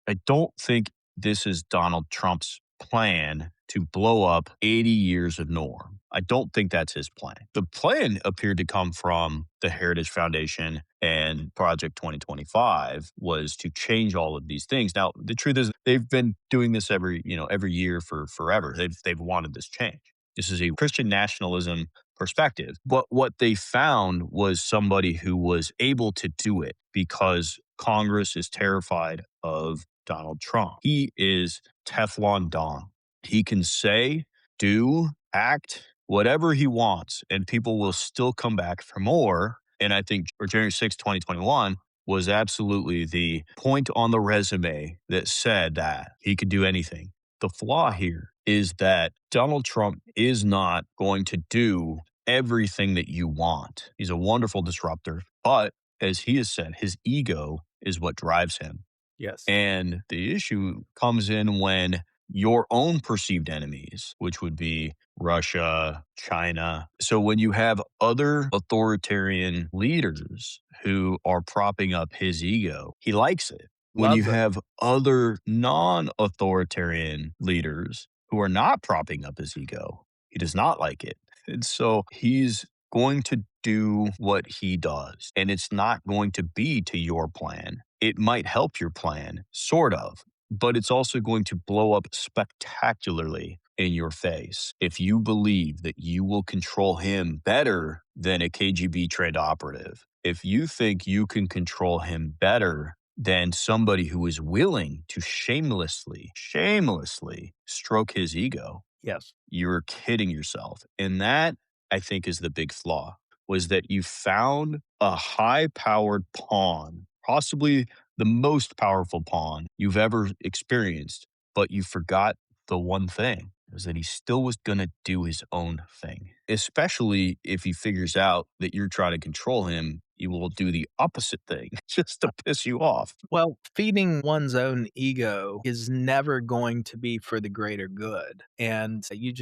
I don't think this is Donald Trump's plan to blow up 80 years of norm. I don't think that's his plan. The plan appeared to come from the Heritage Foundation and Project 2025 was to change all of these things. Now, the truth is they've been doing this every year for forever. They've wanted this change. This is a Christian nationalism perspective. But what they found was somebody who was able to do it because Congress is terrified of Donald Trump. He is Teflon Don. He can say, do, act, whatever he wants, and people will still come back for more. And I think January 6th, 2021 was absolutely the point on the resume that said that he could do anything. The flaw here is that Donald Trump is not going to do everything that you want. He's a wonderful disruptor, but as he has said, his ego is what drives him. Yes. And the issue comes in when your own perceived enemies, which would be Russia, China. So when you have other authoritarian leaders who are propping up his ego, he likes it. When you Loves it. have other non authoritarian leaders who are not propping up his ego, he does not like it. And so he's going to do what he does. And it's not going to be to your plan. It might help your plan, sort of, but it's also going to blow up spectacularly in your face if you believe that you will control him better than a KGB trained operative. If you think you can control him better than somebody who is willing to shamelessly stroke his ego, Yes. you're kidding yourself. And that, I think, is the big flaw, was that you found a high powered pawn, possibly the most powerful pawn you've ever experienced, but you forgot the one thing is that he still was going to do his own thing, especially if he figures out that you're trying to control him. He will do the opposite thing just to piss you off. Well, feeding one's own ego is never going to be for the greater good. And you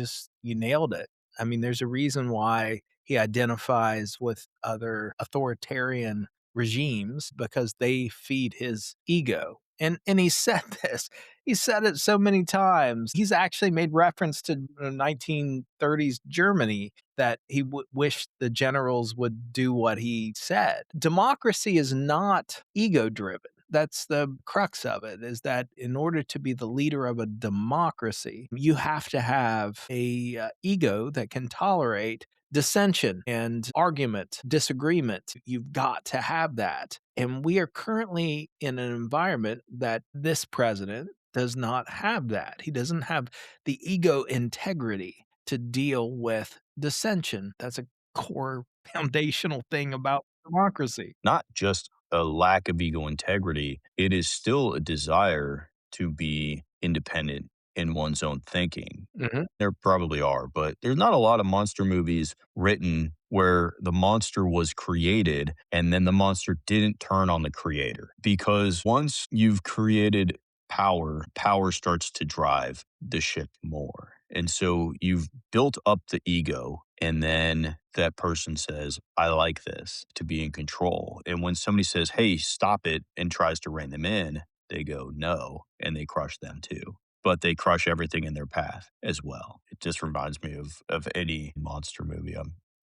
nailed it. I mean, there's a reason why he identifies with other authoritarian regimes because they feed his ego. And he said this. He said it so many times. He's actually made reference to 1930s Germany that he wished the generals would do what he said. Democracy is not ego driven. That's the crux of it, is that in order to be the leader of a democracy, you have to have a ego that can tolerate dissension and argument, disagreement. You've got to have that. And we are currently in an environment that this president does not have that. He doesn't have the ego integrity to deal with dissension. That's a core foundational thing about democracy. Not just a lack of ego integrity, it is still a desire to be independent in one's own thinking. Mhm. There probably are, but there's not a lot of monster movies written where the monster was created and then the monster didn't turn on the creator. Because once you've created power, power starts to drive the ship more. And so you've built up the ego, and then that person says, I like this to be in control. And when somebody says, hey, stop it, and tries to rein them in, they go, no, and they crush them too, but they crush everything in their path as well. It just reminds me of any monster movie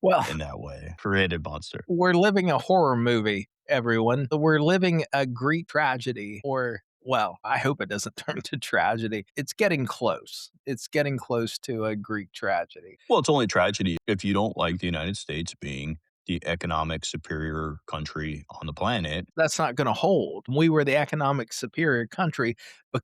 Well, in that way. Created monster. we're living a horror movie, everyone. We're living a Greek tragedy, or, well, I hope it doesn't turn to tragedy. It's getting close. It's getting close to a Greek tragedy. Well, it's only tragedy if you don't like the United States being the economic superior country on the planet. That's not going to hold. We were the economic superior country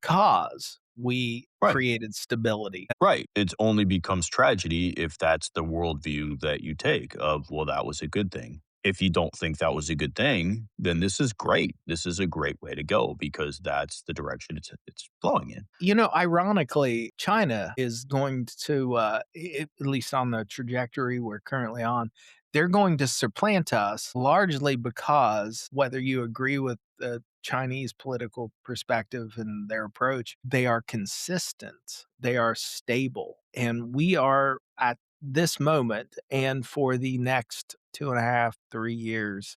because we Right. created stability. Right. It only becomes tragedy if that's the worldview that you take of, well, that was a good thing. If you don't think that was a good thing, then this is great. This is a great way to go because that's the direction it's flowing in. You know, ironically, China is going to, at least on the trajectory we're currently on, they're going to supplant us largely because whether you agree with the Chinese political perspective and their approach, they are consistent, they are stable. And we are at this moment and for the next 2.5, 3 years,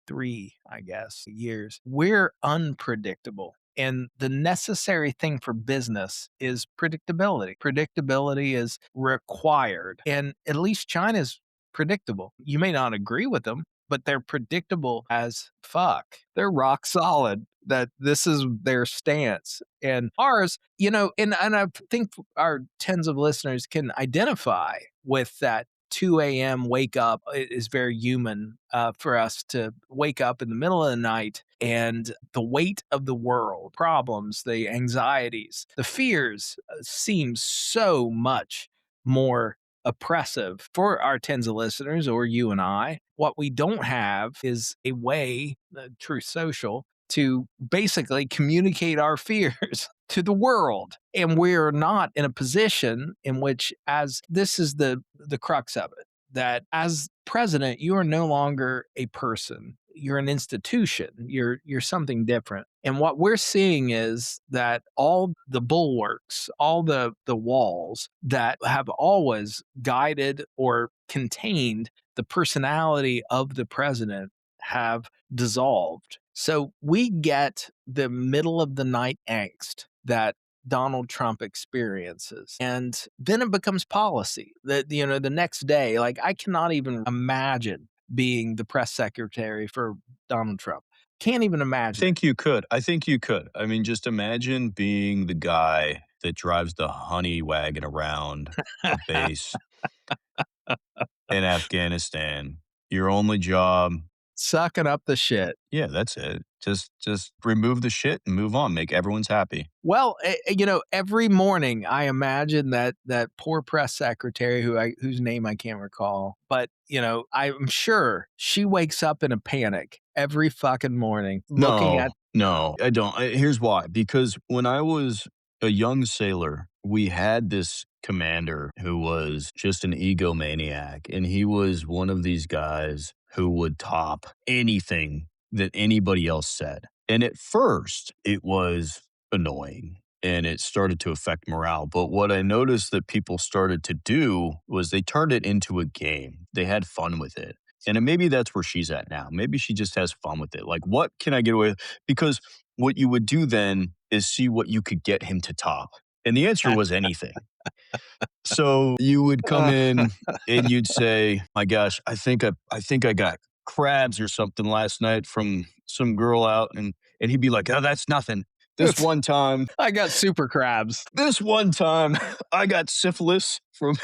I guess, years, we're unpredictable. And the necessary thing for business is predictability. Predictability is required. And at least China's predictable. You may not agree with them, but they're predictable as fuck. They're rock solid that this is their stance. And ours, and I think our tens of listeners can identify with that 2 a.m. wake up. It is very human for us to wake up in the middle of the night and the weight of the world, problems, the anxieties, the fears seem so much more oppressive for our tens of listeners or you and I. What we don't have is a way, Truth Social, to basically communicate our fears to the world. And we're not in a position in which, as this is the crux of it, that as president, you are no longer a person. You're an institution. You're something different. And what we're seeing is that all the bulwarks, all the walls that have always guided or contained the personality of the president have dissolved. So we get the middle of the night angst that Donald Trump experiences. And then it becomes policy. That the next day, like I cannot even imagine being the press secretary for Donald Trump. Can't even I imagine think you could. I think you could. I mean, just imagine being the guy that drives the honey wagon around a it. base in Afghanistan. Your only job, Sucking up the shit. yeah, that's it. Just remove the shit and move on. Make everyone's happy. Well, every morning I imagine that poor press secretary whose name I can't recall, but I'm sure she wakes up in a panic every fucking morning looking No, at no, I don't. Here's why. Because when I was a young sailor, we had this commander who was just an egomaniac. And he was one of these guys who would top anything that anybody else said. And at first, it was annoying and it started to affect morale. But what I noticed that people started to do was they turned it into a game, they had fun with it. And maybe that's where she's at now. Maybe she just has fun with it. Like, what can I get away with? Because what you would do then is see what you could get him to top. And the answer was anything. So you would come uh, in and you'd say, "My gosh, I think I got crabs or something last night from some girl out," and he'd be like, "Oh, that's nothing. This one time, I got super crabs. this one time, I got syphilis from."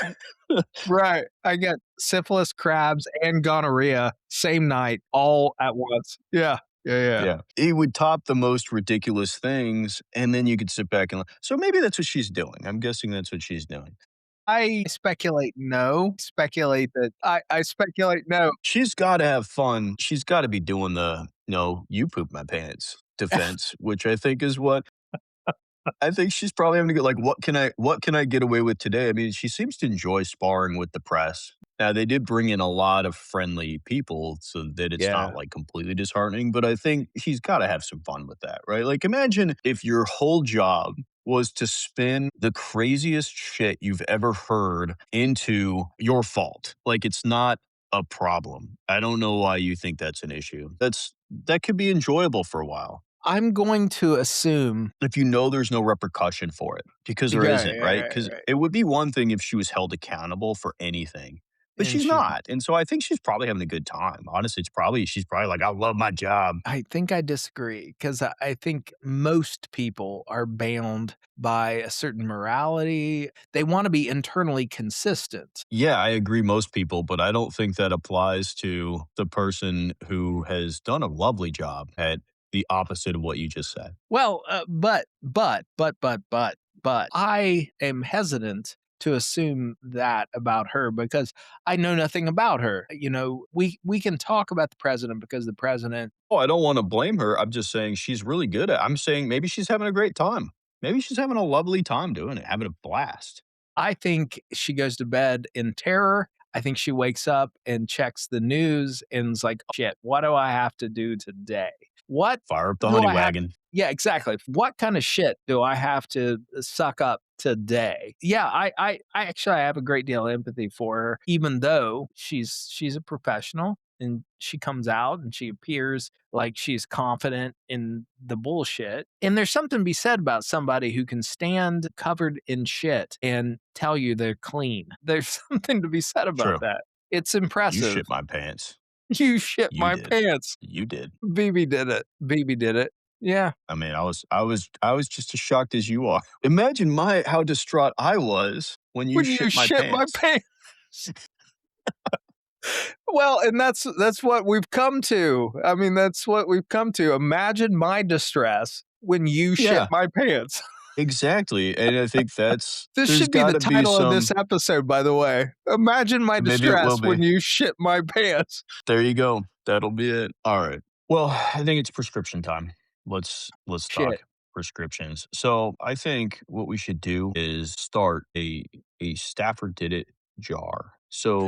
Right. I got syphilis, crabs, and gonorrhea same night, all at once. Yeah. Yeah. Yeah. Yeah. He would top the most ridiculous things, and then you could sit back and so maybe that's what she's doing. I'm guessing that's what she's doing. I speculate no. Speculate that I speculate no. She's gotta have fun. She's gotta be doing the, "No, you pooped my pants" defense, which I think is what I think she's probably having to go like, what can I get away with today? I mean, she seems to enjoy sparring with the press. Now they did bring in a lot of friendly people so that it's Yeah. not like completely disheartening, but I think she's got to have some fun with that, right? Like imagine if your whole job was to spin the craziest shit you've ever heard into your fault. Like it's not a problem. I don't know why you think that's an issue. That could be enjoyable for a while I'm going to assume. if you know there's no repercussion for it, because there Yeah, isn't, yeah, right? right, Because right. it would be one thing if she was held accountable for anything, but And she's she's not. And so I think she's probably having a good time. Honestly, she's probably like, I love my job. I think I disagree because I think most people are bound by a certain morality. They want to be internally consistent. Yeah, I agree most people, but I don't think that applies to the person who has done a lovely job at the opposite of what you just said. Well, but I am hesitant to assume that about her because I know nothing about her. We can talk about the president because the president. Oh, I don't want to blame her. I'm just saying she's really good at I'm saying maybe she's having a great time. Maybe she's having a lovely time doing it, having a blast. I think she goes to bed in terror. I think she wakes up and checks the news and is like, shit, what do I have to do today? What Fire up the do honey I have? wagon. Yeah, exactly. What kind of shit do I have to suck up today? Yeah, I actually I have a great deal of empathy for her, even though she's a professional and she comes out and she appears like she's confident in the bullshit. And there's something to be said about somebody who can stand covered in shit and tell you they're clean. There's something to be said about True. that. It's You impressive. shit my pants. You shit You my did. pants. You did. BB did it. BB did it. Yeah. I mean, I was just as shocked as you are. Imagine my how distraught I was when you When you shit my shit my pants. pants. Well, and that's what we've come to. I mean, that's what we've come to. Imagine my distress when you shit Yeah, my pants. exactly. And I think This there's should be the gotta be title of this some episode, by the way. Imagine my maybe it distress will when be. you shit my pants. There you go. That'll be it. All right. Well, I think it's prescription time. Let's Shit. talk prescriptions. So I think what we should do is start a Stafford did it jar. So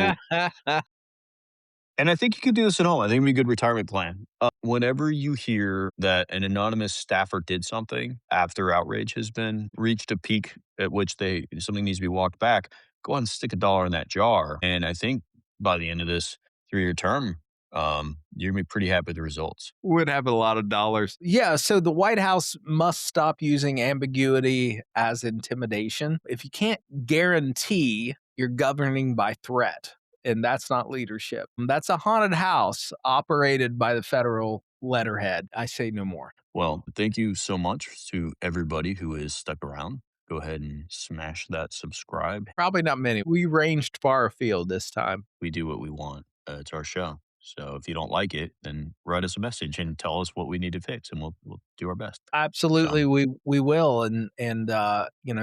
and I think you could do this at home. I think it'd be a good retirement plan. Whenever you hear that an anonymous staffer did something after outrage has been reached a peak at which something needs to be walked back, go ahead and stick $1 in that jar. And I think by the end of this 3-year term, you're gonna be pretty happy with the results. Would have a lot of dollars. Yeah, so the White House must stop using ambiguity as intimidation. If you can't guarantee you're governing by threat, and that's not leadership, that's a haunted house operated by the federal letterhead. I say no more. Well, thank you so much to everybody who is stuck around. Go ahead and smash that subscribe. Probably not many. We ranged far afield this time. We do what we want. It's our show. So if you don't like it, then write us a message and tell us what we need to fix, and we'll do our best. So Absolutely, we will, and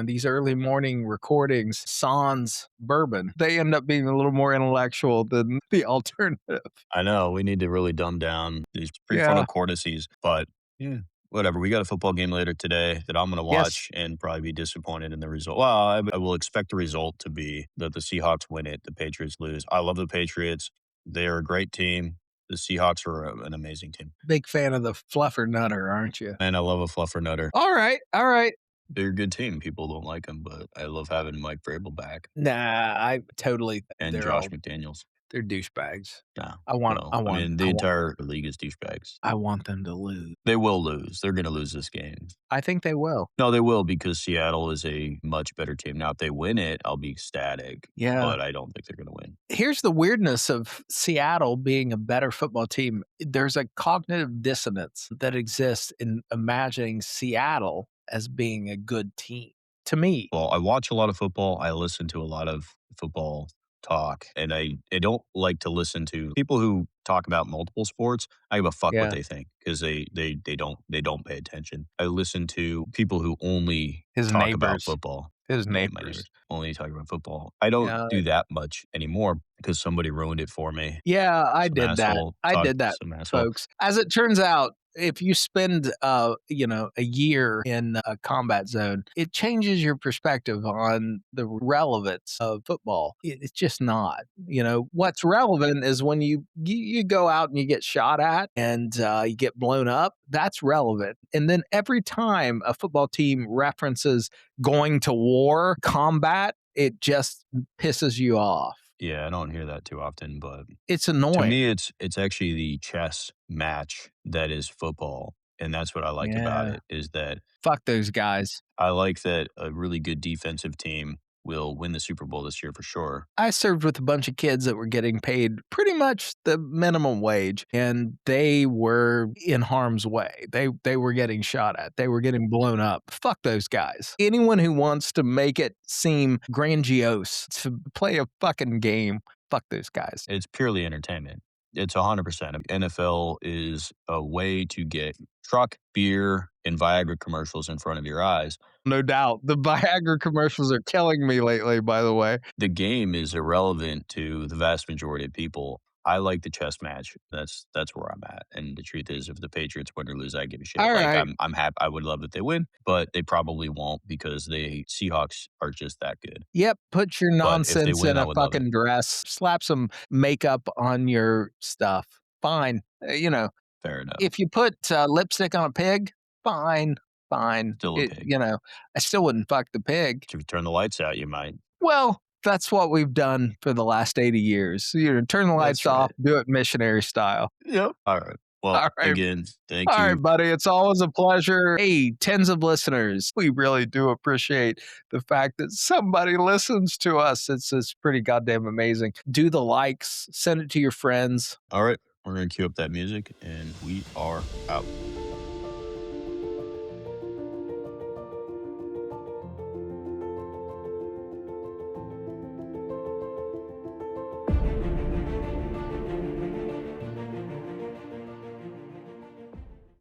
these early morning recordings, sans bourbon, they end up being a little more intellectual than the alternative. I know we need to really dumb down these Yeah. prefrontal cortices, but yeah, whatever. We got a football game later today that I'm going to Yes. watch and probably be disappointed in the result. Well, I will expect the result to be that the Seahawks win it, the Patriots lose. I love the Patriots. They're a great team. The Seahawks are an amazing team, Big fan of the fluffer nutter, aren't you? and I love a fluffer nutter. All right. All right. They're a good team. People don't like them, but I love having Mike Vrabel back Nah, I totally and Josh McDaniels. they're douchebags. No, I want well, I I want mean, I the want entire league is douchebags. I want them to lose. They will lose. They're going to lose this game. I think they will. No, they will because Seattle is a much better team. Now, if they win it, I'll be ecstatic, Yeah. but I don't think they're going to win. Here's the weirdness of Seattle being a better football team. There's a cognitive dissonance that exists in imagining Seattle as being a good team. To me, Well, I watch a lot of football. I listen to a lot of football talk, and I don't like to listen to people who talk about multiple sports. I give a fuck what yeah, they think because they don't pay attention. I listen to people who only his talk about neighbors, football. his Yeah, my neighbors. neighbors only talk about football. I don't Yeah, do that much anymore because somebody ruined it for me. yeah, I Some did that. asshole I talk. did that, Some asshole. folks. As it turns out, If you spend, a year in a combat zone, it changes your perspective on the relevance of football. It's just not. What's relevant is when you go out and you get shot at and you get blown up. That's relevant. And then every time a football team references going to war, combat, it just pisses you off. Yeah, I don't hear that too often, but It's to annoying. me, it's actually the chess match that is football, and that's what I like about Yeah. it, is that Fuck those guys. I like that a really good defensive team will win the Super Bowl this year for sure. I served with a bunch of kids that were getting paid pretty much the minimum wage, and they were in harm's way. They were getting shot at. They were getting blown up. Fuck those guys. Anyone who wants to make it seem grandiose to play a fucking game, fuck those guys. It's purely entertainment. It's 100%. NFL is a way to get truck, beer, and Viagra commercials in front of your eyes. No doubt. The Viagra commercials are killing me lately, by the way. The game is irrelevant to the vast majority of people. I like the chess match. That's where I'm at. And the truth is, if the Patriots win or lose, I give a shit. All Like right. I'm happy. I would love that they win, but they probably won't because the Seahawks are just that good. Yep, put your But if they nonsense win, in I a would love it. fucking dress, slap some makeup on your stuff. Fine. Fair enough. If you put lipstick on a pig, fine, fine. Still a pig. I still wouldn't fuck the pig. If you turn the lights out, you might. Well, that's what we've done for the last 80 years. Turn the lights That's off, right. do it missionary style. Yep. All right. Well, All right. again, thank All right, you. buddy. It's always a pleasure. Hey, tens of listeners. We really do appreciate the fact that somebody listens to us. It's pretty goddamn amazing. Do the likes, send it to your friends. All right. We're going to cue up that music and we are out.